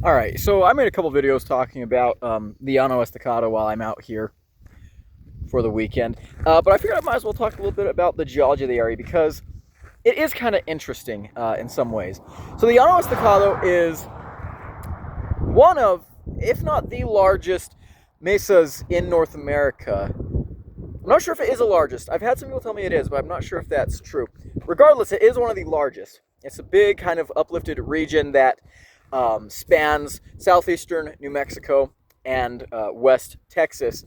All right, so I made a couple videos talking about the Llano Estacado while I'm out here for the weekend, but I figured I might as well talk a little bit about the geology of the area because it is kind of interesting in some ways. So the Llano Estacado is one of, if not the largest mesas in North America. I'm not sure if it is the largest. I've had some people tell me it is, but I'm not sure if that's true. Regardless, it is one of the largest. It's a big kind of uplifted region that spans southeastern New Mexico and West Texas.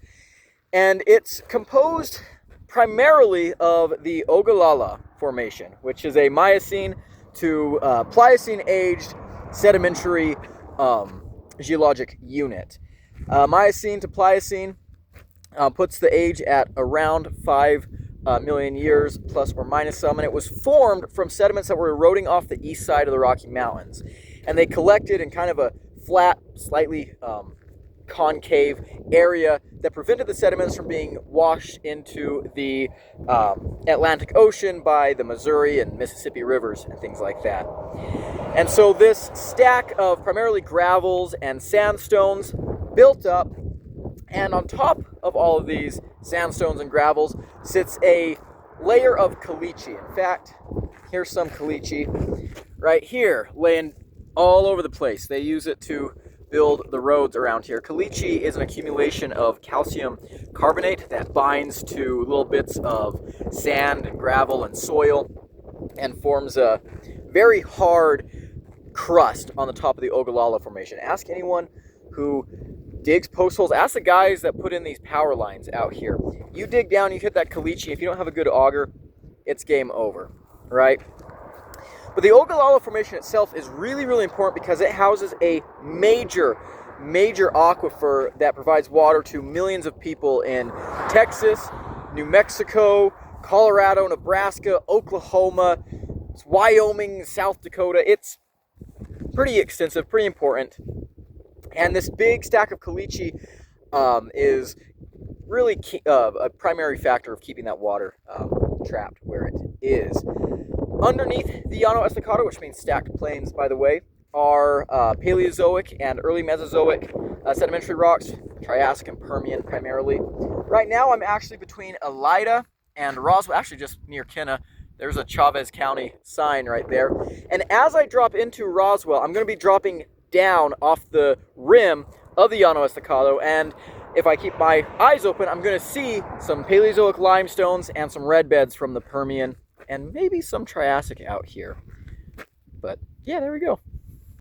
And it's composed primarily of the Ogalalla Formation, which is a Miocene to Pliocene aged sedimentary geologic unit. Miocene to Pliocene puts the age at around 5 million years, plus or minus some, and it was formed from sediments that were eroding off the east side of the Rocky Mountains. And they collected in kind of a flat, slightly concave area that prevented the sediments from being washed into the Atlantic Ocean by the Missouri and Mississippi rivers and things like that. And so this stack of primarily gravels and sandstones built up, and on top of all of these sandstones and gravels sits a layer of caliche. In fact, here's some caliche right here laying all over the place. They use it to build the roads around here. Caliche is an accumulation of calcium carbonate that binds to little bits of sand and gravel and soil and forms a very hard crust on the top of the Ogalalla Formation. Ask anyone who digs post holes. Ask the guys that put in these power lines out here. You dig down, you hit that caliche. If you don't have a good auger, it's game over, right? But the Ogalalla Formation itself is really, really important because it houses a major aquifer that provides water to millions of people in Texas, New Mexico, Colorado, Nebraska, Oklahoma, Wyoming, South Dakota. It's pretty extensive, pretty important. And this big stack of caliche is really a primary factor of keeping that water trapped where it is. Underneath the Llano Estacado, which means stacked plains, by the way, are Paleozoic and early Mesozoic sedimentary rocks, Triassic and Permian primarily. Right now, I'm actually between Ogalalla and Roswell, actually just near Kenna. There's a Chavez County sign right there. And as I drop into Roswell, I'm going to be dropping down off the rim of the Llano Estacado, and if I keep my eyes open, I'm going to see some Paleozoic limestones and some red beds from the Permian, and maybe some Triassic out here. But yeah, there we go.